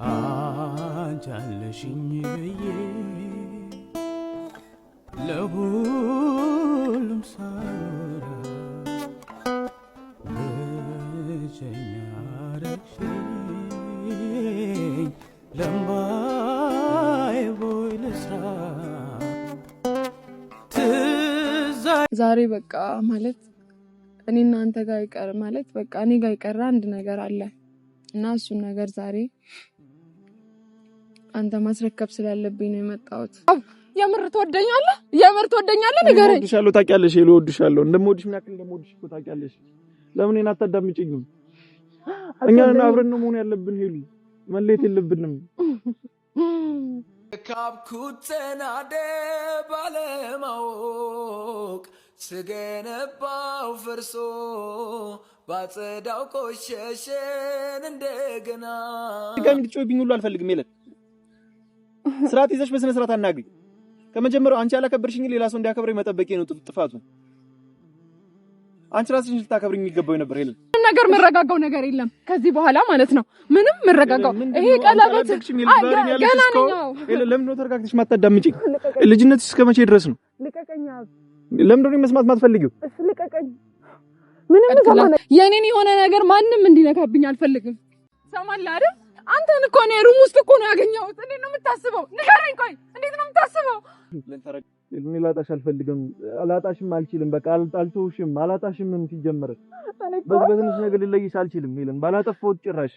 አንቻለሽኝ ብዬ ለሁሉም ሳወራ ብቸኛ ረግሽኝ ለምባዬ ቦይ ልስራ ዛሬ በቃ ማለት እኔና አንተ ጋር ይቀር ማለት በቃ እኔ ጋር ይቀር አንድ ነገር አለ እና እሱን ነገር ዛሬ አንተ ማስረከብ ስላለብኝ ነው የመጣሁት። የምር ትወደኛለህ? ንገረኝ። እወድሻለሁ፣ ታውቂያለሽ። እወድሻለሁ፣ እንደምወድሽ ምን ያክል እንደምወድሽ እኮ ታውቂያለሽ። ለምን እኔን አታዳምጪኝም? እኛ አብረን ነው መሆን ያለብን። ሄሉ መለየት የለብንም። ካብኩት ተናደ ባለማወቅ ስገነባው ፈርሶ ባጸዳው ቆሸሸን እንደገና ድጋሚ ልትጮይብኝ ሁሉ አልፈልግም። የለን ስርዓት ይዘሽ በስነ ስርዓት አናግሪኝ። ከመጀመሪያው አንቺ ያላከበርሽኝ ሌላ ሰው እንዲያከብረኝ መጠበቄ ነው ጥፋቱ። አንቺ ራስሽ ልታከብሪኝ የሚገባው ነበር። የለን ነገር መረጋጋው ነገር የለም ከዚህ በኋላ ማለት ነው። ምንም መረጋጋው ይሄ ቀለበት ገና ነው። ለምን ነው ተረጋግተሽ ማታዳምጪኝ? ልጅነትሽ እስከ መቼ ድረስ ነው? ልቀቀኝ። ለምን ነው መስማት ማትፈልጊው? እሺ ልቀቀኝ። ምንም ሰማነ የኔን የሆነ ነገር ማንም እንዲነካብኝ አልፈልግም። ሰማለህ አይደል? አንተን እኮ ነው ሩም ውስጥ እኮ ነው ያገኘሁት። እንዴት ነው የምታስበው? ንገረኝ። ቆይ እንዴት ነው የምታስበው? እኔ ላጣሽ አልፈልግም፣ አላጣሽም አልችልም። በቃ አልተውሽም፣ አላጣሽም። ምን ሲጀመር በትንሽ ነገር ልለይሽ አልችልም። ይልን ባላጠፋሁት ጭራሽ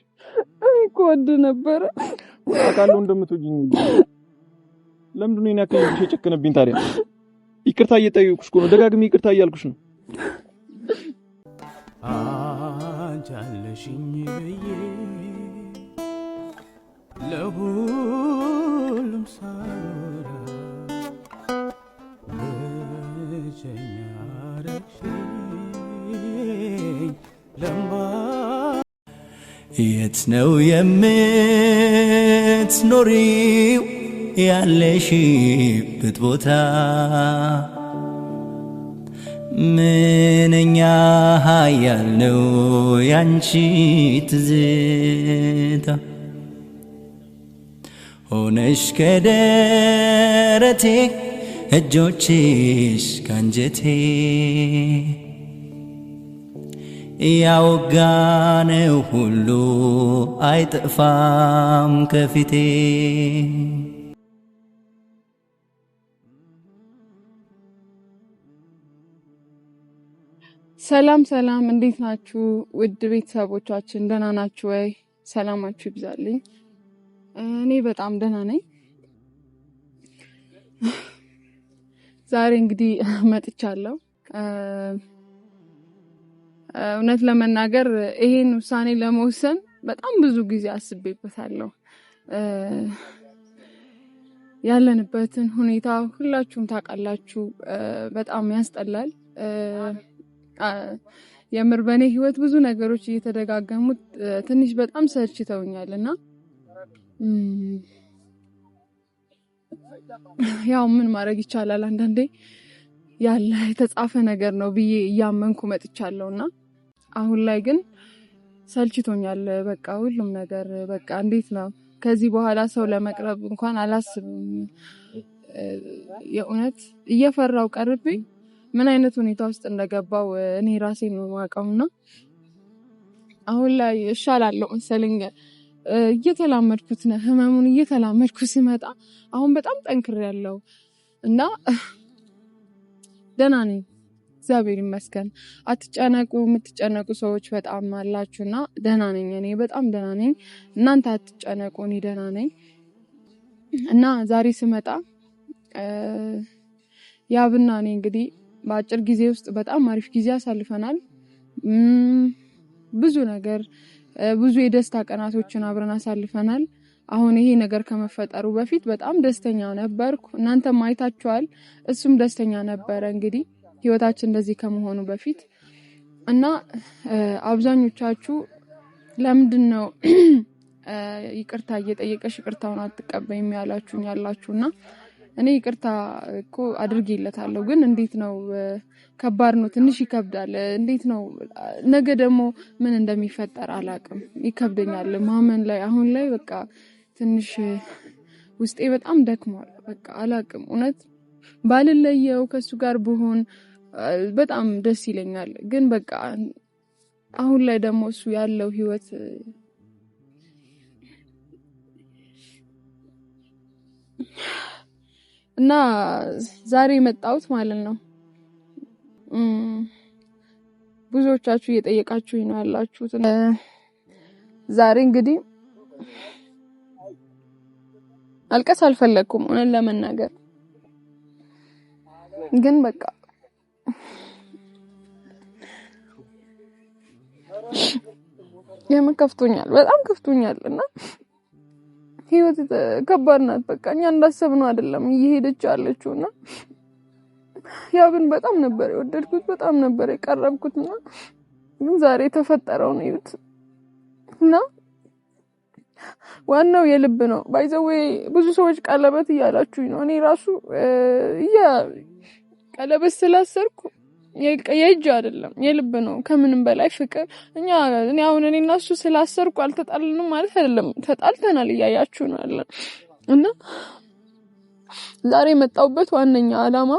እኔ እኮ ወድ ነበር አውቃለሁ እንደምትወጂኝ። ለምንድን ነው እኔ ያከኝሽ የጨከነብኝ ታዲያ? ይቅርታ እየጠየኩሽ እኮ ነው፣ ደጋግሜ ይቅርታ እያልኩሽ ነው። አንቻለሽኝ ብዬ ለሁሉም ሳወራ ብቸኛ ረግሽኝ ለምባ የት ነው የምትኖሪው ያለሽበት ቦታ ምንኛ ኃያል ነው ያንቺ ትዝታ ሆነሽ ከደረቴ እጆችሽ ካንጀቴ ያወጋነው ሁሉ አይጠፋም ከፊቴ። ሰላም ሰላም፣ እንዴት ናችሁ ውድ ቤተሰቦቻችን? ደህና ናችሁ ወይ? ሰላማችሁ ይብዛልኝ። እኔ በጣም ደህና ነኝ። ዛሬ እንግዲህ መጥቻለሁ። እውነት ለመናገር ይሄን ውሳኔ ለመወሰን በጣም ብዙ ጊዜ አስቤበታለሁ። ያለንበትን ሁኔታ ሁላችሁም ታውቃላችሁ። በጣም ያስጠላል። የምር በኔ ህይወት ብዙ ነገሮች እየተደጋገሙ ትንሽ በጣም ሰልችተውኛልና ያው ምን ማድረግ ይቻላል? አንዳንዴ ያለ የተጻፈ ነገር ነው ብዬ እያመንኩ መጥቻለሁና አሁን ላይ ግን ሰልችቶኛል። በቃ ሁሉም ነገር በቃ እንዴት ነው ከዚህ በኋላ ሰው ለመቅረብ እንኳን አላስብም። የእውነት እየፈራው ቀርብኝ ምን አይነት ሁኔታ ውስጥ እንደገባው እኔ ራሴ ነው የማውቀውና አሁን ላይ እሻላለሁ መሰለኝ። እየተላመድኩት ነው ህመሙን እየተላመድኩ ሲመጣ አሁን በጣም ጠንክሬያለሁ እና ደህና ነኝ፣ እግዚአብሔር ይመስገን። አትጨነቁ፣ የምትጨነቁ ሰዎች በጣም አላችሁና ደህና ነኝ፣ እኔ በጣም ደህና ነኝ። እናንተ አትጨነቁ፣ እኔ ደህና ነኝ። እና ዛሬ ስመጣ ያብና እኔ እንግዲህ በአጭር ጊዜ ውስጥ በጣም አሪፍ ጊዜ አሳልፈናል። ብዙ ነገር ብዙ የደስታ ቀናቶችን አብረን አሳልፈናል። አሁን ይሄ ነገር ከመፈጠሩ በፊት በጣም ደስተኛ ነበርኩ። እናንተም አይታችኋል፣ እሱም ደስተኛ ነበረ። እንግዲህ ህይወታችን እንደዚህ ከመሆኑ በፊት እና አብዛኞቻችሁ ለምንድን ነው ይቅርታ እየጠየቀሽ ይቅርታውን አትቀበይም ያላችሁና እኔ ይቅርታ እኮ አድርጌለታለሁ፣ ግን እንዴት ነው ከባድ ነው፣ ትንሽ ይከብዳል። እንዴት ነው ነገ ደግሞ ምን እንደሚፈጠር አላውቅም፣ ይከብደኛል ማመን ላይ። አሁን ላይ በቃ ትንሽ ውስጤ በጣም ደክሟል። በቃ አላቅም እውነት ባልለየው ከሱ ጋር ብሆን በጣም ደስ ይለኛል። ግን በቃ አሁን ላይ ደግሞ እሱ ያለው ህይወት እና ዛሬ መጣሁት ማለት ነው። ብዙዎቻችሁ እየጠየቃችሁኝ ነው ያላችሁት። ዛሬ እንግዲህ አልቀስ አልፈለኩም እውነት ለመናገር ግን በቃ ከፍቶኛል፣ በጣም ከፍቶኛል እና ህይወት ከባድ ናት። በቃ እኛ እንዳሰብነው አይደለም እየሄደች ያለችውና ያው ግን በጣም ነበር የወደድኩት፣ በጣም ነበር የቀረብኩትና ግን ዛሬ ተፈጠረው ነው ይሁት እና ዋናው የልብ ነው። ባይዘው ብዙ ሰዎች ቀለበት እያላችሁኝ ነው። እኔ ራሱ ቀለበት ስላሰርኩ የእጅ አይደለም የልብ ነው። ከምንም በላይ ፍቅር እኔ አሁን እኔና እሱ ስላሰርኩ አልተጣልንም ማለት አይደለም፣ ተጣልተናል፣ እያያችሁ ነው ያለን እና ዛሬ መጣውበት ዋነኛ አላማ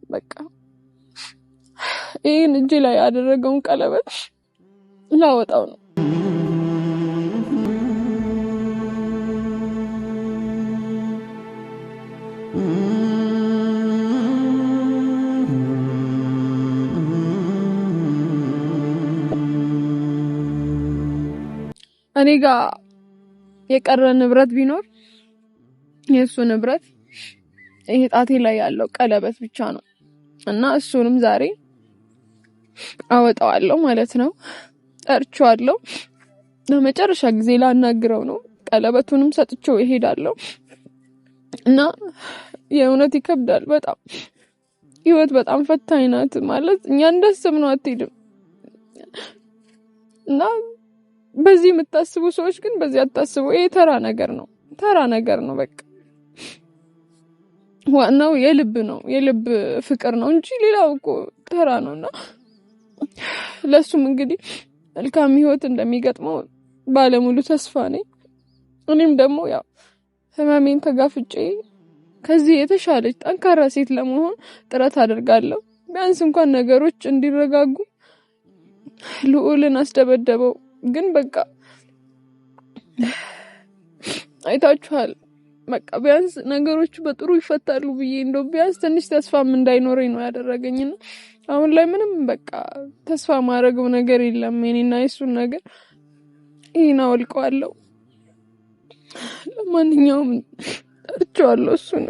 በቃ ይሄን እጅ ላይ ያደረገውን ቀለበት ላወጣው ነው። እኔ ጋር የቀረ ንብረት ቢኖር የሱ ንብረት ይሄ ጣቴ ላይ ያለው ቀለበት ብቻ ነው እና እሱንም ዛሬ አወጣዋለሁ ማለት ነው። ጠርቼዋለሁ፣ ለመጨረሻ ጊዜ ላናግረው ነው። ቀለበቱንም ሰጥቼው እሄዳለሁ እና የእውነት ይከብዳል በጣም ህይወት በጣም ፈታኝ ናት። ማለት እኛ እንዳሰብነው አትሄድም እና በዚህ የምታስቡ ሰዎች ግን በዚህ አታስቡ። ይሄ ተራ ነገር ነው በቃ ዋናው የልብ ነው፣ የልብ ፍቅር ነው እንጂ ሌላው እኮ ተራ ነውና ለሱም እንግዲህ መልካም ህይወት እንደሚገጥመው ባለሙሉ ተስፋ ነኝ። እኔም ደግሞ ያው ህመሜን ተጋፍጬ ከዚህ የተሻለች ጠንካራ ሴት ለመሆን ጥረት አደርጋለሁ። ቢያንስ እንኳን ነገሮች እንዲረጋጉ ልዑልን አስደበደበው ግን በቃ አይታችኋል። በቃ ቢያንስ ነገሮች በጥሩ ይፈታሉ ብዬ እንደው ቢያንስ ትንሽ ተስፋም እንዳይኖረኝ ነው ያደረገኝና አሁን ላይ ምንም በቃ ተስፋ ማድረግው ነገር የለም። እኔና እሱን ነገር ይሄን አውልቀዋለሁ። ለማንኛውም ጠርቼዋለሁ እሱን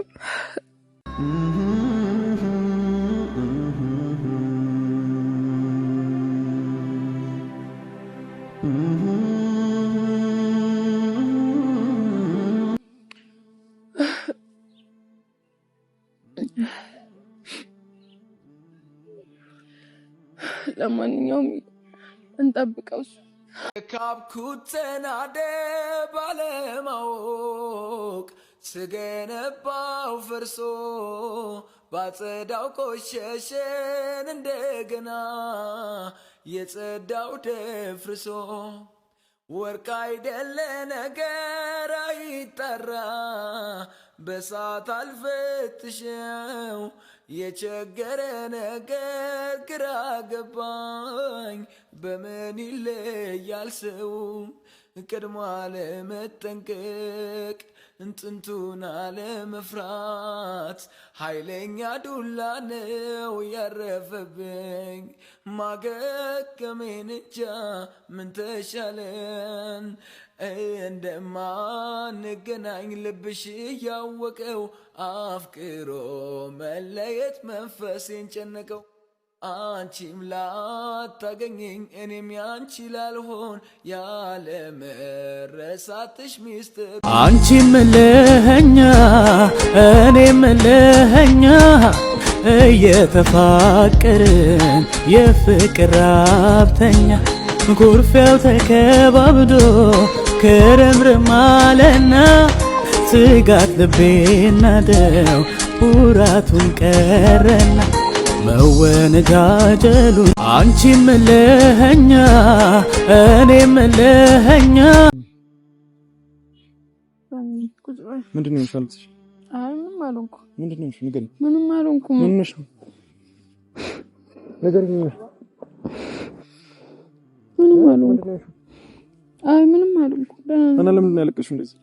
ለማንኛውም እንጠብቀው። ካብኩተናደ ባለማወቅ ስገነባው ፈርሶ ባጸዳው ቆሸሸን እንደገና የጸዳው ደፍርሶ ወርቅ አይደለ ነገር አይጠራ በሳት አልፈትሸው የቸገረ ነገር ግራ ገባኝ በምን ይለያል ሰው ቀድሞ አለመጠንቀቅ እንጥንቱን አለመፍራት ኃይለኛ ዱላ ነው ያረፈብኝ ማገገሜን እንጃ ምን ተሻለን እንደማንገናኝ ልብሽ ያወቀው አፍቅሮ መለየት መንፈሴን ጨነቀው አንቺም ላታገኘኝ እኔም ያንቺ ላልሆን ያለ መረሳትሽ ሚስጥር አንቺም ለኛ እኔም ለኛ እየተፋቀርን የፍቅር ራብተኛ ጉርፊያው ተከባብዶ ከረምረም አለና ስጋት ልቤና ደው ውራቱን ቀረና መወነጃጀሉ አንቺም ለኛ እኔም ለኛ ምንድን ነው የምትፈልጊው? አይ ምንም አልሆንኩም። ምንድን ነው ንገሪኝ። ምንም አልሆንኩም። ምን ነሽ? ንገሪኝ። ምንም አልሆንኩም። አይ ምንም አልሆንኩም። እና ለምንድን ነው ያለቀሽው እንደዚህ?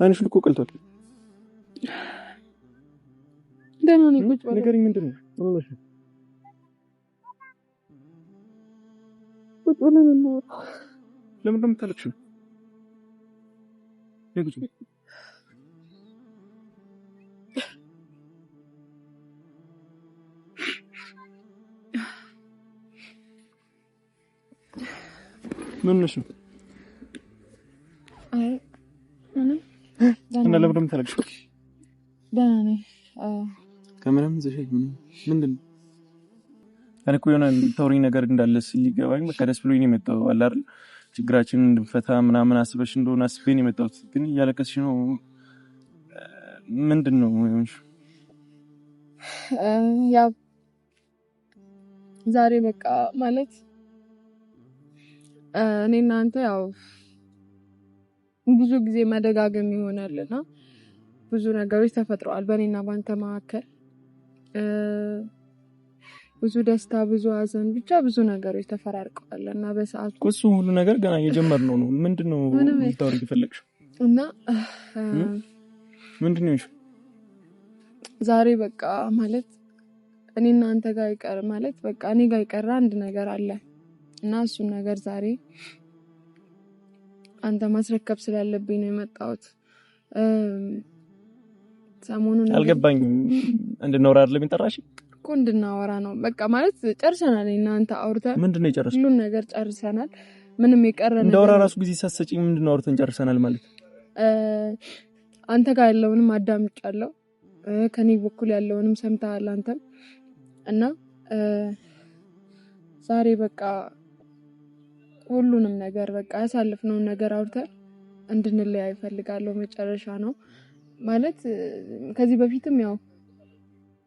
አይንሽን እኮ ቀልቷል። ደህና ነኝ። ቁጭ በል። ንገሪኝ ምንድን ነው? ምን ነሽ? ቁጭ ብለን እናወራ። ለምን ነው የምታለቅሽው? ቁጭ በል። ምን ነሽ? አይ ምንም። እና ለምን ነው የምታለቅሽው? ደህና ነኝ። ከምንም ዘሸኝ ምንድን ነው? እኔ እኮ የሆነ ተውሪኝ ነገር እንዳለ ሲገባኝ በቃ ደስ ብሎኝ ነው የመጣው አለ አይደል? ችግራችንን እንድንፈታ ምናምን አስበሽ እንደሆነ አስቤ ነው የመጣሁት። ግን እያለቀስሽ ነው። ምንድን ነው የሆንሽው? ያው ዛሬ በቃ ማለት እኔና አንተ ያው ብዙ ጊዜ መደጋገም ይሆናልና ብዙ ነገሮች ተፈጥረዋል በእኔና ባንተ መካከል። ብዙ ደስታ፣ ብዙ ሀዘን፣ ብቻ ብዙ ነገሮች ተፈራርቀዋልና በሰዓቱ እሱ ሁሉ ነገር ገና እየጀመርነው ነው። ምንድነው ልታወሪ የፈለግሽው? እና ምንድነው እሺ ዛሬ በቃ ማለት እኔና አንተ ጋር ይቀር ማለት በቃ እኔ ጋር ይቀር አንድ ነገር አለ እና እሱን ነገር ዛሬ አንተ ማስረከብ ስላለብኝ ነው የመጣሁት። ሰሞኑን አልገባኝም። እንድናወራ አይደለም የጠራሽ እኮ እንድናወራ ነው። በቃ ማለት ጨርሰናል እና አንተ አውርተን ምንድነው የጨረስነው? ሁሉን ነገር ጨርሰናል። ምንም የቀረ ነገር እንዳወራ ራሱ ጊዜ ሳትሰጪኝ ምንድነው አውርተን ጨርሰናል ማለት? አንተ ጋር ያለውንም አዳምጫለሁ፣ ከኔ በኩል ያለውንም ሰምተሃል አንተም እና ዛሬ በቃ ሁሉንም ነገር በቃ ያሳለፍነውን ነገር አውርተን እንድንለያይ እፈልጋለሁ። መጨረሻ ነው ማለት ከዚህ በፊትም ያው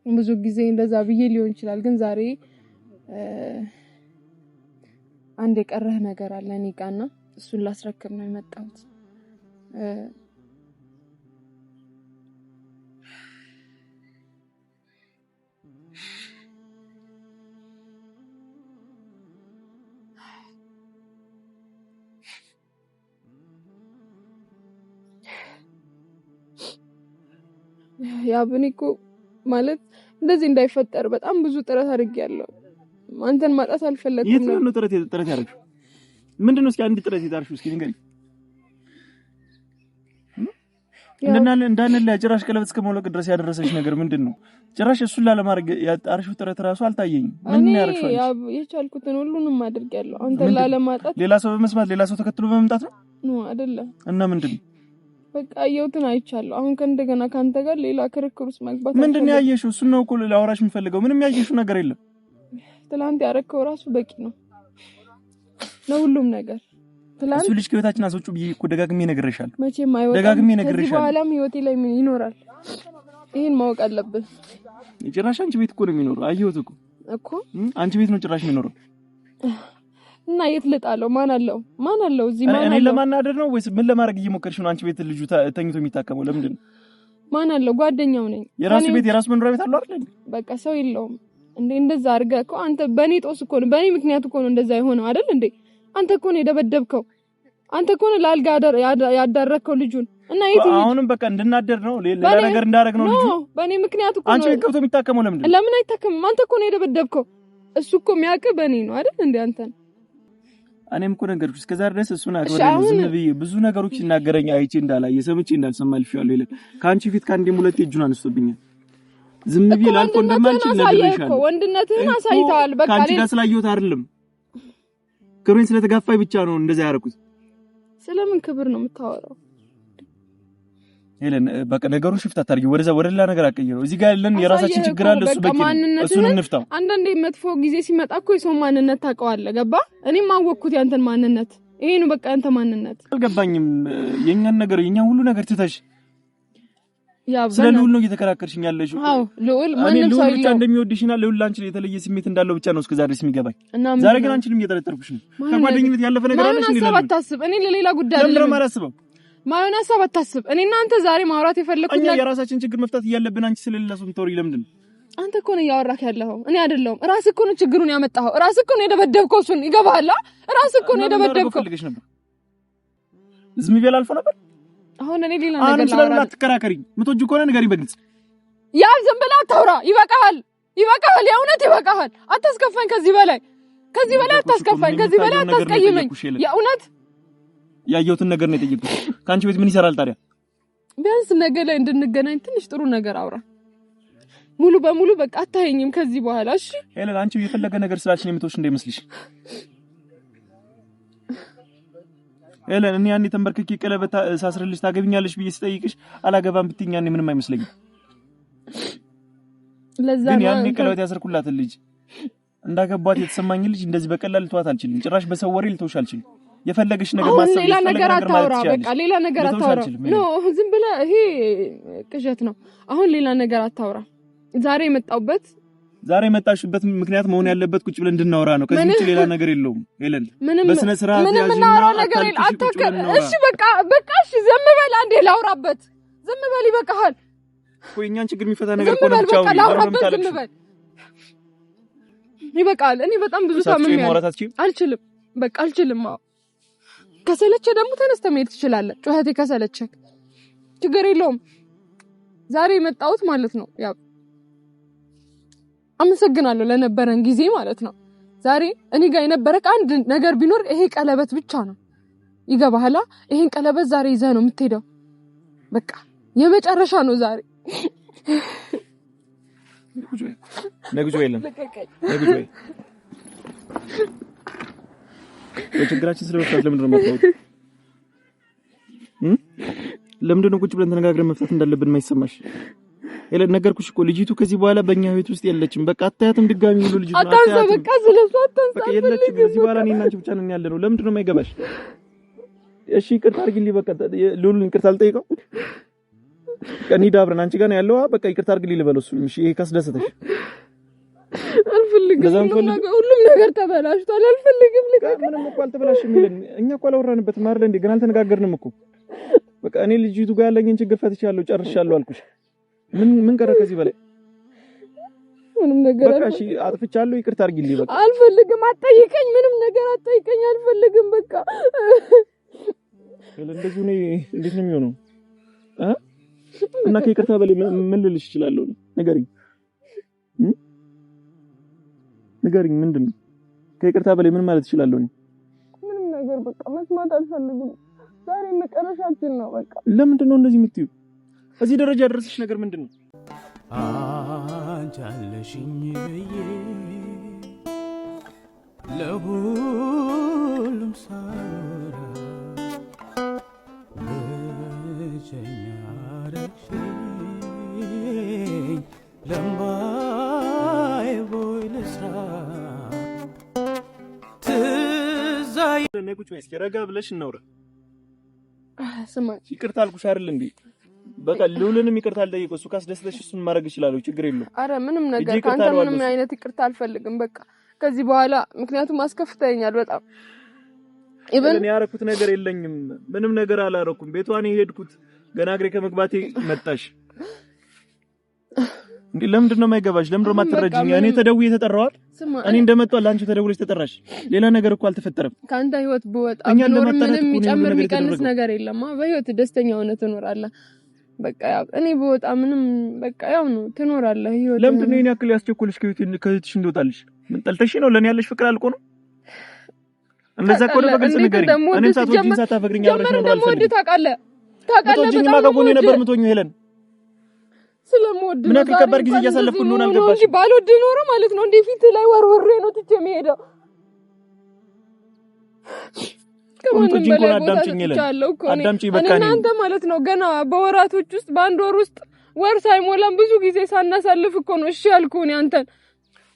ብዙ ጊዜ እንደዛ ብዬ ሊሆን ይችላል፣ ግን ዛሬ አንድ የቀረህ ነገር አለ እኔ ጋርና እሱን ላስረክብ ነው የመጣሁት። ያ ብኒኮ ማለት እንደዚህ እንዳይፈጠር በጣም ብዙ ጥረት አድርጌያለሁ። አንተን ማጣት አልፈለኩም። የት ነው ጥረት ያደረግሽው? ምንድነው? እስኪ አንድ ጥረት የጣርሽው እስኪ ንገሪኝ። እንዳንለ ጭራሽ ቀለበት እስከመውለቅ ድረስ ያደረሰሽ ነገር ምንድነው? ጭራሽ እሱን ላለማድረግ ያጣርሽው ጥረት ራሱ አልታየኝም። ምን ያርክሽው? የቻልኩትን ሁሉንም አድርጌያለሁ አንተን ላለማጣት። ሌላ ሰው በመስማት ሌላ ሰው ተከትሎ በመምጣት ነው አይደለም? እና ምንድነው? በቃ ያየሁትን አይቻለሁ። አሁን ከእንደገና ካንተ ጋር ሌላ ክርክር ውስጥ መግባት ምንድነው ያየሽው? እሱን ነው እኮ ላወራሽ የምፈልገው። ምንም ያየሽው ነገር የለም። ትላንት ያረከው ራሱ በቂ ነው ለሁሉም ነገር። ትላንት እሱ ልጅ ከህይወታችን አስወጪው ብዬ እኮ ደጋግሜ ነግሬሻለሁ። መቼም አይወጣም። ደጋግሜ ነግሬሻለሁ። ከዚህ በኋላም ህይወቴ ላይ ምን ይኖራል? ይሄን ማወቅ አለብን። ጭራሽ አንቺ ቤት እኮ ነው የሚኖረው። አየሁት እኮ አንቺ ቤት ነው ጭራሽ የሚኖረው። እና የት ልጣለው? ማን አለው እዚህ? ማን አለው? እኔ ለማናደር ነው ወይስ ምን ለማድረግ እየሞከርሽ ነው? አንቺ ቤት ልጁ ተኝቶ የሚታከመው ለምንድን ነው? ማን አለው? ጓደኛው ነኝ። የራሱ ቤት የራሱ መኖሪያ ቤት አለው አይደል? በቃ ሰው የለውም እንዴ? እንደዛ አድርገህ እኮ አንተ በኔ ጦስ እኮ ነው፣ በኔ ምክንያት እኮ ነው እንደዛ የሆነው አይደል እንዴ? አንተ እኮ ነው የደበደብከው፣ አንተ እኮ ነው ለአልጋ ያዳረከው ልጁን። እና አሁንም በቃ እንድናደር ነው ሌላ ነገር እንዳደረግ ነው ልጁ። በኔ ምክንያት እኮ ነው። አንቺ ቤት ገብቶ የሚታከመው ለምን አይታከምም? አንተ እኮ ነው የደበደብከው። እሱ እኮ የሚያውቅህ በኔ ነው አይደል እንዴ አንተን? እኔም እኮ ነገርኩሽ እስከዛሬ ድረስ እሱን አክብሬ ዝም ብዬ ብዙ ነገሮች ሲናገረኝ አይቼ እንዳላየ ሰምቼ እንዳልሰማ አልፌዋለሁ ይላል። ከአንቺ ፊት ከአንዴም ሁለቴ እጁን አንስቶብኛል። ዝም ብዬ ላልፎ እንደማልችል ነግሬሻለሁ። ወንድነትህን አሳይተዋል። በቃ ከአንቺ ጋር ስላየሁት አይደለም፣ ክብሬን ስለተጋፋኝ ብቻ ነው እንደዛ ያደረኩት። ስለምን ክብር ነው የምታወራው? ሄለን በቃ ነገሩን ሽፍት አታርጊ፣ ወደ ሌላ ነገር አቀይረው። እዚህ ጋር ያለን የራሳችን ችግር አለ፣ እሱ በቂ ነው። እሱን እንፍታው። አንዳንዴ መጥፎ ጊዜ ሲመጣ እኮ የሰው ማንነት ታውቀዋለህ። ገባ? እኔም አወቅኩት ያንተን ማንነት። ይሄ ነው በቃ ያንተ ማንነት። አልገባኝም። የኛን ሁሉ ነገር ትተሽ ስለ ልዑል ነው እየተከራከርሽኝ ያለሽ? አዎ ልዑል ማንንም ሰው ብቻ እንደሚወድሽና ልዑል ላንቺ የተለየ ስሜት እንዳለው ብቻ ነው እስከዛሬ የሚገባኝ። ዛሬ ግን አንቺንም እየጠረጠርኩሽ ነው። ከጓደኝነት ያለፈ ነገር አለሽ እንዴ? አታስብ። እኔ ለሌላ ጉዳይ አይደለም ማላስበው። ማየውን ሐሳብ አታስብ። እኔ እናንተ ዛሬ ማውራት የፈለኩት እኛ የራሳችን ችግር መፍታት እያለብን አንቺ ስለሌላሱ ምትወሪ ለምንድን ነው? አንተ እኮ ነው ያወራክ ያለው እኔ አይደለሁም። ራስህ እኮ ነው ችግሩን ያመጣኸው። ራስህ እኮ ነው የደበደብከው። እሱን ይገባሃል? ራስህ እኮ ነው የደበደብከው። ዝም ይበል አልፎ ነበር። አሁን እኔ ሌላ ነገር ስለላ ተከራከሪ። ምትወጂ ከሆነ ንገሪኝ በግልጽ። ያ ዝም ብለህ አታውራ። ይበቃሃል፣ የእውነት ይበቃሃል። አታስከፋኝ ከዚህ በላይ አታስከፋኝ። ከዚህ በላይ አታስቀይመኝ። የእውነት ያየሁትን ነገር ነው የጠየቅኩት። ካንቺ ቤት ምን ይሰራል ታዲያ? ቢያንስ ነገ ላይ እንድንገናኝ ትንሽ ጥሩ ነገር አውራ። ሙሉ በሙሉ በቃ አታየኝም ከዚህ በኋላ እሺ? ሄለን አንቺ የፈለገ ነገር ስላልሽ ነው የምትወሽ እንደምስልሽ። ሄለን እኔ ያኔ ተንበርክኬ ቀለበት ሳስርልሽ ታገቢኛለሽ ብዬ ስጠይቅሽ አላገባም ብትይኝ ያኔ ምንም አይመስለኝም። ለዛ ነው ያኔ ቀለበት ያሰርኩላት ልጅ እንዳገባት የተሰማኝ ልጅ እንደዚህ በቀላል ልተዋት አልችልም። ጭራሽ በሰው ወሬ ልተውሽ አልችልም። የፈለገሽ ነገር ማሰብ ሌላ ነገር አታውራ። በቃ ሌላ ነገር አታውራ። ኖ ዝም ብለህ ይሄ ቅዠት ነው። አሁን ሌላ ነገር አታውራ። ዛሬ የመጣሽበት ምክንያት መሆን ያለበት ቁጭ ብለን እንድናወራ ነው። ከዚህ ውጪ ሌላ ነገር የለውም። ሄለን በስነ ስርዓት ያዥና ነገር እሺ በቃ እሺ ዝም በል አንዴ ላውራበት። ዝም በል ይበቃሃል። ቆይ እኛን ችግር የሚፈታ ነገር ቆይ ነው ብቻው ላውራበት። ዝም በል ይበቃል። እኔ በጣም ብዙ ታምሜያለሁ። አልችልም፣ በቃ አልችልም። ከሰለቸ ደግሞ ተነስተህ መሄድ ትችላለህ። ጩኸቴ ከሰለቸ ችግር የለውም። ዛሬ የመጣሁት ማለት ነው ያው አመሰግናለሁ ለነበረን ጊዜ ማለት ነው። ዛሬ እኔ ጋር የነበረክ አንድ ነገር ቢኖር ይሄ ቀለበት ብቻ ነው። ይገባሃል? ይሄን ቀለበት ዛሬ ይዘህ ነው የምትሄደው። በቃ የመጨረሻ ነው ዛሬ። ነግጆ የለም ነግጆ የችግራችን ስለመፍታት ለምንድን ነው መጣሁት? ለምንድን ነው ቁጭ ብለን ተነጋግረን መፍታት እንዳለብን የማይሰማሽ? ነገርኩሽ እኮ ልጅቱ ከዚህ በኋላ በእኛ ህይወት ውስጥ የለችም። በቃ አታያትም ድጋሚ ሙሉ ልጅቱ አታያትም። በቃ ስለሷ አታንሳ። በቃ የለችም። ከዚህ በኋላ እኔና አንቺ ብቻ ነን ያለነው። ለምንድን ነው የማይገባሽ? እሺ ይቅርታ አድርጊልኝ። በቃ ሉሉን ይቅርታ አልጠይቀው። ከኔ ዳብረን አንቺ ጋር ነው ያለው። በቃ ይቅርታ አድርጊልኝ ልበለው እሱ። እሺ ይሄ ካስደሰተሽ አልፈልግም። ሁሉም ነገር ተበላሽቷል። አልፈልግም። ምንም እኮ አልተበላሽም። እኛ እኮ አላወራንበትም አይደል እንዴ? ገና አልተነጋገርንም እኮ። በቃ እኔ ልጅቱ ጋር ያለኝን ችግር ፈትቻለሁ፣ ጨርሻለሁ አልኩሽ። ምን ቀረ ከዚህ በላይ? ምንም ነገር በቃ እሺ አጥፍቻለሁ፣ ይቅርታ አድርጊልኝ። በቃ አልፈልግም። አትጠይቀኝ፣ ምንም ነገር አትጠይቀኝ። አልፈልግም። በቃ እንደዚህ ነው። እንዴት ነው የሚሆነው? እና ከይቅርታ በላይ ምን ልልሽ እችላለሁ? ንገሪኝ፣ ምንድን ነው ከይቅርታ በላይ ምን ማለት እችላለሁ? ምንም ነገር በቃ መስማት አልፈልግም። ዛሬ መጨረሻችን ነው። በቃ ለምንድን ነው እንደዚህ የምትይው? እዚህ ደረጃ ያደረሰሽ ነገር ምንድን ነው? አንቺ አለሽኝ ብዬ ለሁሉም ሳወራ ብቸኛ አደረግሽኝ ለምባዬ ቦይ ልስራ ትዛይ ቁጭ በይ እስኪ ረጋ ብለሽ እናውራ። ስማ ይቅርታ አልኩሽ አይደል እንዴ? በቃ ሉሉንም ይቅርታ አልጠይቀው። እሱ ካስደሰተሽ እሱን ማድረግ ይችላል። ችግር የለውም። አረ ምንም ነገር ካንተ ምንም አይነት ይቅርታ አልፈልግም። በቃ ከዚህ በኋላ ምክንያቱም አስከፍተኛል በጣም። እኔ ያረኩት ነገር የለኝም። ምንም ነገር አላረኩም። ቤቷን ሄድኩት ገና እግሬ ከመግባቴ መጣሽ እንዴ? ለምንድን ነው የማይገባሽ? ለምንድን ነው የማትረጂኝ? እኔ ተደውዬ ተጠራኋት። እኔ እንደመጣሁ ለአንቺ ተደውለሽ ተጠራሽ። ሌላ ነገር እኮ አልተፈጠረም። ካንተ ህይወት በወጣ ምንም የሚጨምር የሚቀንስ ነገር የለም። በህይወት ደስተኛ ሆነ ትኖራለህ። በቃ እኔ በወጣ ምንም በቃ ያው ነው ትኖራለህ ህይወት። ለምንድን ነው የኔ ያክል ያስቸኩልሽ ከህይወትሽ እንደወጣልሽ? ምን ጠልተሽ ነው? ለኔ ያለሽ ፍቅር አልቆ ነው? እንደዛ እኮ ነው። በግልጽ ንገሪኝ። እኔም ሳትወጂኝ ሳታፈቅሪኝ አብረሽ ነው ማለት ነው። ታውቃለህ በጣም ከጎኔ ነበር የምትሆኚው ሄለን። ስለምወድ ምን ያክል ከባድ ጊዜ እያሳለፍኩ እንደሆነ አልገባሽ? ባልወድ ኖሮ ማለት ነው እንዴ ፊት ላይ ወርወሬ ነው ትቼ የምሄደው። ከማንም በላይ አዳምጪኝ ሄለን፣ አዳምጪኝ በቃ። እናንተ ማለት ነው ገና በወራቶች ውስጥ በአንድ ወር ውስጥ ወር ሳይሞላም ብዙ ጊዜ ሳናሳልፍ እኮ ነው እሺ ያልኩኝ አንተን።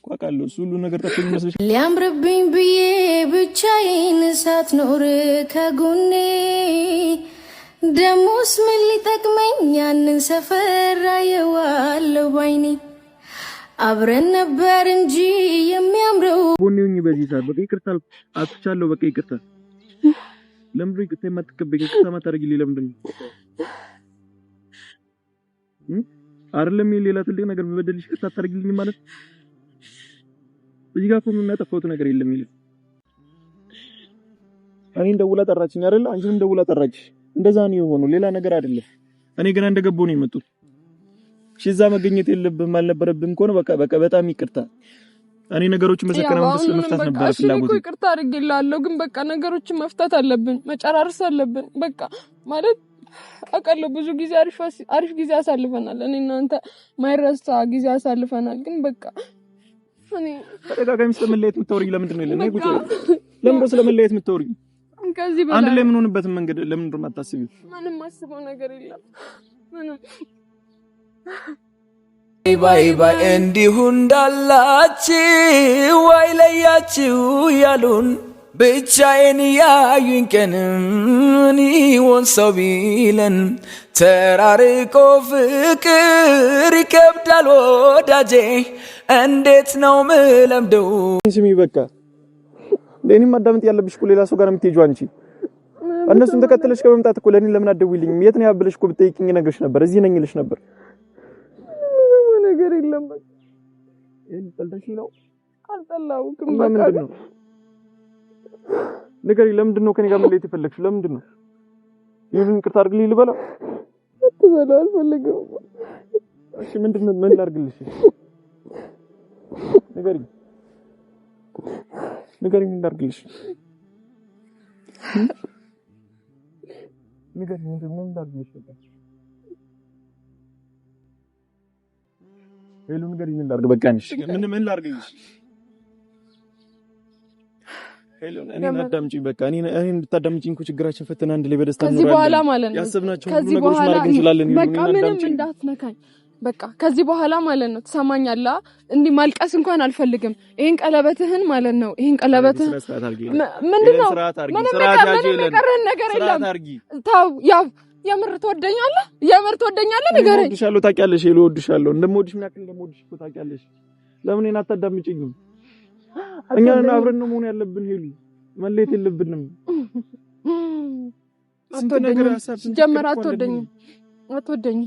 ቋቃለሁ እሱ ሁሉ ነገር ተፈኝ መስለሽ ሊያምርብኝ ብዬ ብቻዬን ሳትኖር ከጎኔ ደሞስ ምን ሊጠቅመኝ ያንን ሰፈር አየዋለሁ ባይኔ። አብረን ነበር እንጂ የሚያምረው ጎኔውኝ በዚህ ሰዓት በቃ ይቅርታ አጥቻለሁ። በቃ ይቅርታ ለምን ነው ይቅርታ የማትቀበይ? ይቅርታ ማታረጊልኝ ለምንድን ነው? አይደለም ሌላ ትልቅ ነገር በበደልሽ ይቅርታ አታረጊልኝ ማለት እዚህ ጋር እኮ የሚያጠፋው ነገር የለም ይል እኔን ደውላ ጠራችኝ አይደል? አንቺንም ደውላ ጠራች። እንደዛ ነው የሆነው፣ ሌላ ነገር አይደለም። እኔ ገና እንደገባው ነው የመጡት። እሺ እዛ መገኘት የለብህም አልነበረብህም ከሆነ በቃ በጣም ይቅርታ። እኔ ነገሮችን በሰከነ መንፈስ ለመፍታት ነበር ፍላጎት። እሺ ይቅርታ አድርጌልሃለሁ፣ ግን በቃ ነገሮችን መፍታት አለብን፣ መጨራረስ አለብን። በቃ ማለት አውቃለሁ ብዙ ጊዜ አሪፍ ጊዜ አሳልፈናል። እኔ እናንተ ማይረሳ ጊዜ አሳልፈናል። ግን በቃ እኔ ተደጋጋሚ ስለመለየት የምታወሪኝ ለምንድን ነው? ለምን ጉጭ ለምን ስለመለየት የምታወሪኝ? ከዚህ በላይ አንድ ላይ ምን ሆነበት መንገድ ለምን ነው የማታስቢው? ምንም ማስበው ነገር የለም። ምንም ባይ ባይ እንዲሁ እንዳላችሁ አይለያችሁ ያሉን ብቻዬን ያዩኝ ቀን ይሆን ሰው ቢለን ተራርቆ ፍቅር ይከብዳል ወዳጄ እንዴት ነው ምለምደው? ስሚ በቃ ለኔ ማዳመጥ ያለብሽ እኮ ሌላ ሰው ጋር የምትሄጂው አንቺ። እነሱን ተከተለሽ ከመምጣት እኮ ለኔ ለምን አትደውይልኝም? የት ነው ያብለሽ እኮ ብትጠይቂኝ ነገርሽ ነበር። እዚህ ነኝ ልሽ ነበር። ነገር የለም በቃ ይሄን ጠልተሽ ነው? አልጠላሁም። ለምንድን ነው ንገሪኝ። ለምንድን ነው ከኔ ጋር መለየት የፈለግሽው? ለምንድን ነው? ይሄን ይቅርታ አድርግልኝ ልበለው? አትበለው፣ አልፈልግም። እሺ ምንድን ነው? ምን ላድርግልሽ? ንገሪኝ ምን ላድርግልሽ? ንገሪኝ ምን ላድርግልሽ? ሄሎ ንገሪኝ ምን ላድርግ? በቃ ነሽ ምን ላድርግልሽ? ሄሎ እኔን አዳምጪኝ። በቃ እኔን እንድታዳምጪኝ እኮ ችግራችን ፈተና አንድ ላይ በደስታ እንኖራለን። ከዚህ በኋላ ማለት ነው ያሰብናቸው ሁሉ ነገሮች ማድረግ እንችላለን። በቃ ምንም እንዳትነካኝ። በቃ ከዚህ በኋላ ማለት ነው ትሰማኛለህ? እንዲህ ማልቀስ እንኳን አልፈልግም። ይሄን ቀለበትህን ማለት ነው ይሄን ቀለበትህን ምንድነው? ምንም ነገር የለም። ታው ያው የምር ትወደኛለህ? ንገረኝ። እወድሻለሁ፣ ታውቂያለሽ። ሄሎ እወድሻለሁ። እንደምወድሽ ምን ያክል እንደምወድሽ እኮ ታውቂያለሽ። ለምን እኔን አታዳምጪኝም? እኛ አብረን ነው መሆን ያለብን። ሄሉ መለየት የለብንም። አትወደኝም።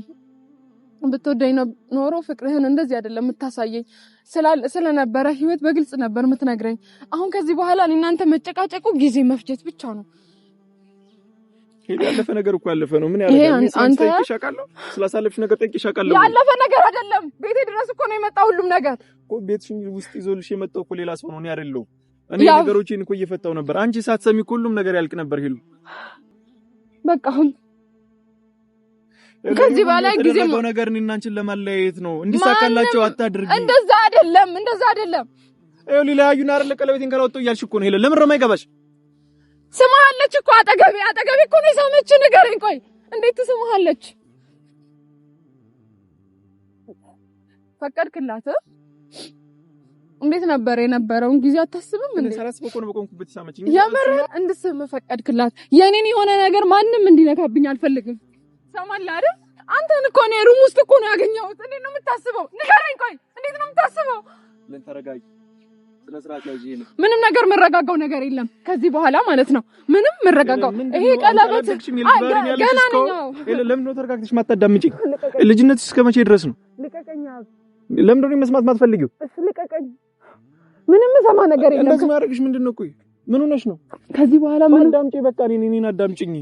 ብትወደኝ ኖሮ ፍቅርህን እንደዚህ አይደለም የምታሳየኝ። ስለነበረ ህይወት በግልጽ ነበር የምትነግረኝ። አሁን ከዚህ በኋላ እኔ እናንተ መጨቃጨቁ ጊዜ መፍጀት ብቻ ነው። ያለፈ ነገር እኮ ያለፈ ነው። ምን ያደርጋል? አንተ ጠይቄሻለሁ፣ ስላሳለፍሽ ነገር ጠይቄሻለሁ። ያለፈ ነገር አይደለም። ቤቴ ድረስ እኮ ነው የመጣው ሁሉም ነገር እኮ። ቤትሽን ውስጥ ይዞልሽ የመጣው እኮ ሌላ ሰው ነው፣ እኔ አይደለሁ። እኔ ነገሮችን እኮ እየፈታው ነበር። አንቺ ሳትሰሚ እኮ ሁሉም ነገር ያልቅ ነበር። ሄሉ በቃ አሁን ከዚህ በላይ ጊዜ ነገር እኔና አንቺን ለማለያየት ነው። እንዲሳካላቸው አታድርጊ። እንደዛ አይደለም። ይኸው ሊለያዩን አይደለ? ቀለበቴን ካላወጣሁ እያልሽ እኮ ነው። ሄሉ ለምን ነው የማይገባሽ? ስማለች እኮ አጠገቤ እኮ ነው የሳመች። ንገረኝ፣ ቆይ እንዴት ትስማለች? ፈቀድክላት? እንዴት ነበር የነበረውን ጊዜ አታስብም እንዴ? ሳላስበው እኮ ነው በቆምኩበት ሳመችኝ። የምር እንድስም ፈቀድክላት? የኔን የሆነ ነገር ማንም እንዲነካብኝ አልፈልግም። ሰማላ አይደል? አንተን እኮ ነው ሩም ውስጥ እኮ ነው ያገኘሁት። እንዴት ነው የምታስበው? ንገረኝ፣ ቆይ እንዴት ነው የምታስበው? ምን ተረጋጊ። ስለ ስርዓት ላይ ይሄ ነው። ምንም ነገር መረጋጋው ነገር የለም ከዚህ በኋላ ማለት ነው። ምንም መረጋጋው ይሄ ቀለበት ገና ነው። ለምን ነው ተረጋግተሽ ማታዳምጪኝ? ልጅነትሽ እስከ መቼ ድረስ ነው? ልቀቀኝ። ለምን ነው መስማት ማትፈልጊው? እሺ ልቀቀኝ። ምንም ሰማ ነገር የለም። እንደዚህ ማድረግሽ ምንድነው? ቆይ ምን ሆነሽ ነው? ከዚህ በኋላ ምን አዳምጪ። በቃ እኔን አዳምጪኝ።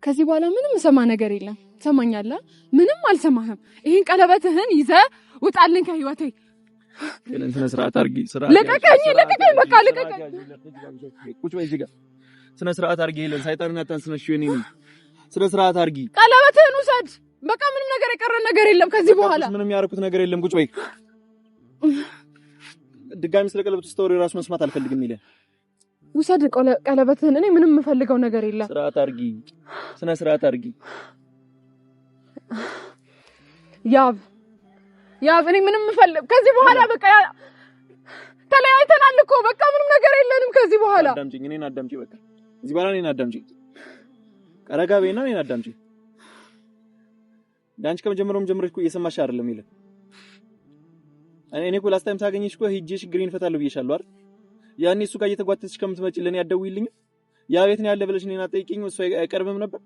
ከዚህ በኋላ ምንም ሰማ ነገር የለም። ሰማኛለህ? ምንም አልሰማህም። ይሄን ቀለበትህን ይዘህ ውጣልኝ ከህይወቴ። ስነ ስርዓት አድርጊ። ልቀቀኝ። በቃ ልቀቀኝ። ቁጭ በይ እዚህ ጋር። ስነ ስርዓት አድርጊ። ይለን ሰይጣንን አታንስነሽ። እኔ ስነ ስርዓት አድርጊ። ቀለበትህን ውሰድ። በቃ ምንም ነገር የቀረ ነገር የለም ከዚህ በኋላ። ምንም ያደረኩት ነገር የለም። ቁጭ በይ። ድጋሚ ስለ ቀለበቱ ስቶሪ ራስ መስማት አልፈልግም። ይለን ውሰድ ቀለበትህን። እኔ ምንም የምፈልገው ነገር የለም። ስርዓት አድርጊ። ስነ ስርዓት አድርጊ። ያብ እኔ ምንም የምፈልግ ከዚህ በኋላ በቃ ተለያይተናል እኮ በቃ ምንም ነገር የለንም ከዚህ በኋላ። አዳምጪኝ፣ እኔን አዳምጪኝ። በቃ እዚህ በኋላ እኔን አዳምጪኝ። ቀረጋ በይና እኔን አዳምጪኝ። ዳንቺ ከመጀመሪያውም ጀምረሽ እኮ እየሰማሽ አይደለም ይለ እኔ እኮ ላስት ታይም ሳገኝሽ እኮ ሂጄ ችግሬን እፈታለሁ ብዬሻለሁ አይደል? ያኔ እሱ ጋር እየተጓተትሽ ከምትመጪ ለኔ አትደውይልኝም? ያ ቤት ነው ያለ ብለሽ እኔን አትጠይቂኝ እሱ አይቀርብም ነበር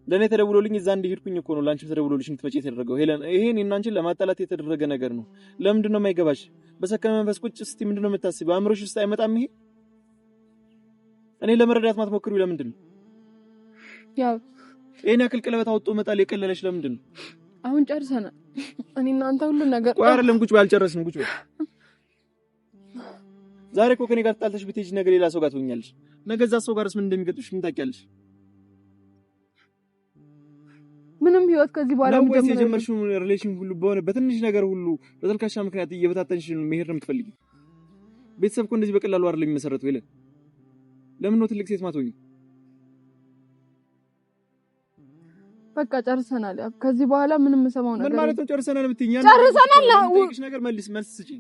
ለኔ ተደውሎልኝ እዛ እንዲሄድኩኝ እኮ ነው ላንቺ ተደውሎልሽ እንድትመጪ የተደረገው ሄለን ይሄን እናንቺን ለማጣላት የተደረገ ነገር ነው ለምንድን ነው የማይገባሽ በሰከነ መንፈስ ቁጭ እስቲ ምንድነው የምታስቢው አእምሮሽ ውስጥ አይመጣም ይሄ እኔ ለመረዳት ማትሞክሪው ለምንድን ነው ያው እኔ አክል ቀለበት አውጥቶ መጣል የቀለለሽ ለምንድን ነው አሁን ጨርሰናል እኔ እናንተ ሁሉ ነገር ቆይ አይደለም ቁጭ ባልጨረስን ቁጭ በል ዛሬ እኮ ከኔ ጋር ተጣልተሽ ብትሄጂ ነገ ሌላ ሰው ጋር ትሆኛለሽ ነገ እዛ ሰው ጋርስ ምን እንደሚገጥምሽ ምን ታውቂያለሽ ምንም ህይወት ከዚህ በኋላ ምን ጀመርሽው ሪሌሽን ሁሉ በሆነ በትንሽ ነገር ሁሉ በተልካሻ ምክንያት እየበታተንሽ መሄድ ነው የምትፈልጊው ቤተሰብ እኮ እንደዚህ በቀላሉ አይደለም የሚመሰረተው ይለ ለምን ነው ትልቅ ሴት ማትሆኚ በቃ ጨርሰናል ከዚህ በኋላ ምንም ሰማው ነገር ምን ማለት ነው ጨርሰናል ብትይኝ ጨርሰናል ነው ትልቅሽ ነገር መልስ ስጪ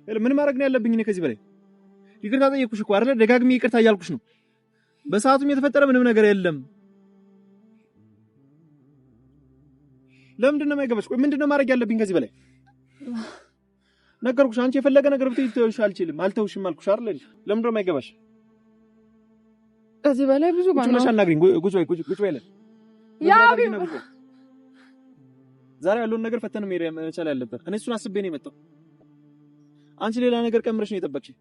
ምን ማድረግ ነው ያለብኝ እኔ ከዚህ በላይ ይቅርታ ጠየቅኩሽ እኮ አይደለ ደጋግሜ ይቅርታ እያልኩሽ ነው በሰዓቱም የተፈጠረ ምንም ነገር የለም ለምንድን ነው የማይገባሽ ቆይ ምንድነው ማድረግ ያለብኝ ከዚህ በላይ ነገርኩሽ አንቺ የፈለገ ነገር ብትይሽ አልችልም አልተውሽም አልኩሽ አይደል ለምንድነው የማይገባሽ ከዚህ በላይ ብዙ ባና ቁጭ አናግሪኝ ቁጭ በይ ያ ዛሬ ያለውን ነገር ፈተነ መሪያ መቻል ያለበት እኔ እሱን አስቤ ነው የመጣው አንቺ ሌላ ነገር ቀምረሽ ነው የጠበቅሽ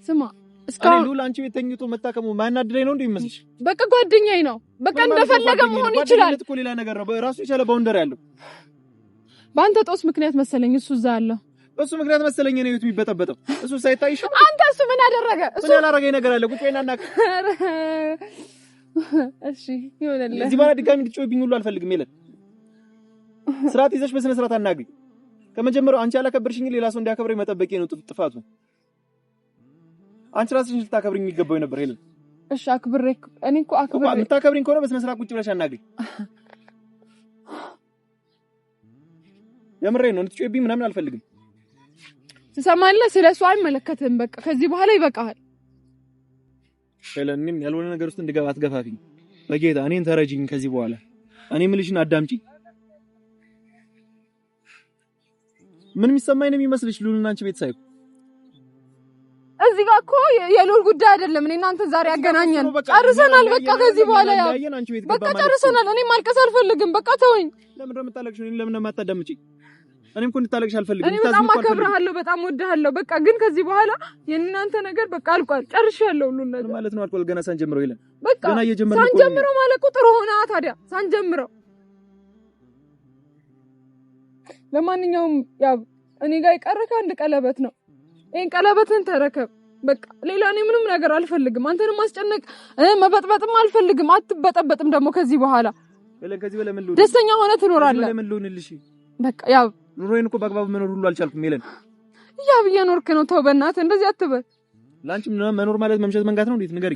ስማ እስካሁን ሉል አንቺ ቤት ተኝቶ መታከሙ ማናድረኝ ነው እንዴ ይመስልሽ በቃ ጓደኛዬ ነው በቃ እንደፈለገ መሆን ይችላል እኮ ሌላ ነገር ነው ራሱ የቻለ ባውንደር ያለው በአንተ ጦስ ምክንያት መሰለኝ እሱ እዛ ያለው በሱ ምክንያት መሰለኝ ነው የሚበጠበጠው እሱ ሳይታይሽ አንተ እሱ ምን አደረገ እሱ ያላረገኝ ነገር አለ ቁጭ በይና እናቅ እሺ ይሆነልህ እዚህ ባላ ድጋሚ እንድትጮይብኝ ሁሉ አልፈልግም ይለን ስርዓት ይዘሽ በስነ ስርዓት አናግሪ ከመጀመሪያው አንቺ ያላከበርሽኝ ሌላ ሰው እንዲያከብረኝ መጠበቄ ነው ጥፋቱ አንቺ ራስሽ ልታከብሪኝ የሚገባው ነበር ሄለን እሺ አክብሬ እኔ እኮ አክብሬ የምታከብሪኝ ከሆነ በስነ ስርዓት ቁጭ ብለሽ አናግሪ የምሬን ነው እንድትጮይብኝ ምናምን አልፈልግም ትሰማለህ ስለሱ አይመለከትም በቃ ከዚህ በኋላ ይበቃል ሄለን እኔም ያልሆነ ነገር ውስጥ እንድገባ አትገፋፊኝ በጌታ እኔን ተረጂኝ ከዚህ በኋላ እኔ ምልሽን አዳምጪ ምን የሚሰማኝ ነው የሚመስልሽ ሉልና አንቺ ቤት ሳይኩ እዚህ ጋር እኮ የሉል ጉዳይ አይደለም እኔ እናንተ ዛሬ ያገናኘን ጨርሰናል በቃ ከዚህ በኋላ ያው በቃ ጨርሰናል እኔ ማልቀስ አልፈልግም በቃ ተወኝ ለምን እንደምታለቅሽ እኔ ለምን እንደማታዳምጪ እኔም እኮ እንድታለቅሽ አልፈልግም እኔ በጣም አከብርሃለሁ በጣም ወድሃለሁ በቃ ግን ከዚህ በኋላ የእናንተ ነገር በቃ አልቋል ጨርሻለሁ ሁሉ ነገር ማለት ነው አልቋል ገና ሳንጀምረው ይላል በቃ ገና እየጀመረው ሳንጀምረው ማለት ቁጥሩ ሆና ታዲያ ሳንጀምረው ለማንኛውም ያው እኔ ጋር ይቀርካ አንድ ቀለበት ነው ይሄን ቀለበትን ተረከብ በቃ ሌላ እኔ ምንም ነገር አልፈልግም አንተንም ማስጨነቅ መበጥበጥም አልፈልግም አትበጠበጥም ደግሞ ከዚህ በኋላ ከዚህ በላይ ምን ልሁን ደስተኛ ሆነ ትኖራለህ ምን ልሁንልሽ በቃ ያው ኑሮዬን እኮ በአግባቡ መኖር ሁሉ አልቻልኩም ይለን ያው እየኖርክ ነው ተው በእናትህ እንደዚህ አትበል ላንቺ መኖር ማለት መምሸት መንጋት ነው እንዴት ንገሪ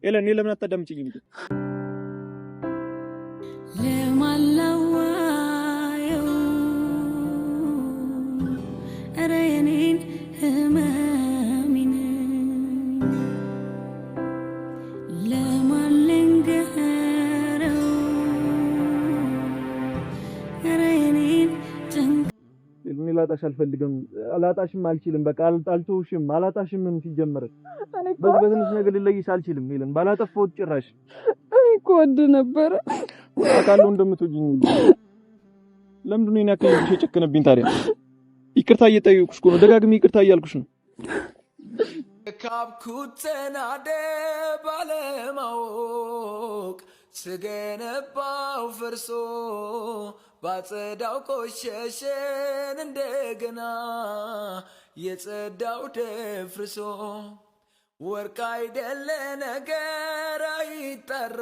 ይለን እኔ ለምን አታዳምጪኝ ለማላዋየው ረየኔን ህመሚን ለማልንገረው ረየኔን እኔ ላጣሽ አልፈልግም አላጣሽም አልችልም በቃ አልተውሽም አላጣሽም ሲጀመር በትንሽ ነገር ልለይሽ አልችልም ይለን ባላጠፋሁት ጭራሽ እኮ ወድ ነበር አካሉ እንደምትወጂኝ ለምንድን ነው ያከኝ የጨከነብኝ ታዲያ ይቅርታ እየጠየቅኩሽ እኮ ነው ደጋግሜ ይቅርታ እያልኩሽ ነው ካብኩተናደ ባለማወቅ ስገነባው ፈርሶ ባጸዳው ቆሸሸን እንደገና የጸዳው ደፍርሶ ወርቅ አይደለ ነገር አይጠራ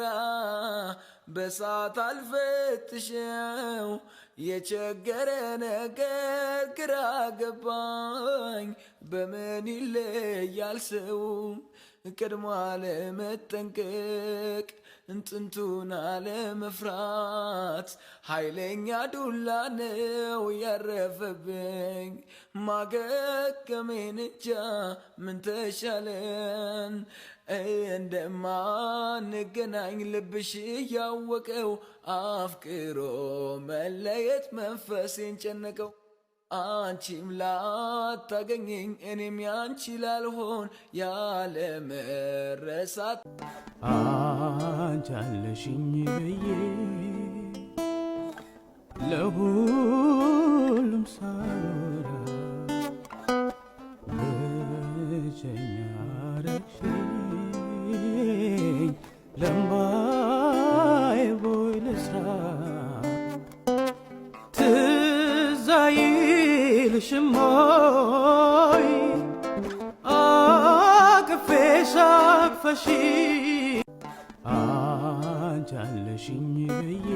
በሳት አልፈትሸው የቸገረ ነገር ግራ ገባኝ በምን ይለያል ሰው ቀድሞ አለመጠንቀቅ እንጥንቱን አለመፍራት ኃይለኛ ዱላ ነው ያረፈብኝ ማገገሜን እንጃ ምን ተሻለን እንደማንገናኝ ልብሽ ያወቀው አፍቅሮ መለየት መንፈሴን ጨነቀው አንቺም ላታገኘኝ እኔም ያንቺ ላልሆን ያለ መረሳት አንቺ አለሽኝ ብዬ ለሁሉም ሳወራ ብቸኛ አረግሽኝ ለምባዬ ቦይ ልስራ ትዝ አይልሽም ሆይ አቅፌሽ አቅፈሽ አንቺ አለሽኝ ብዬ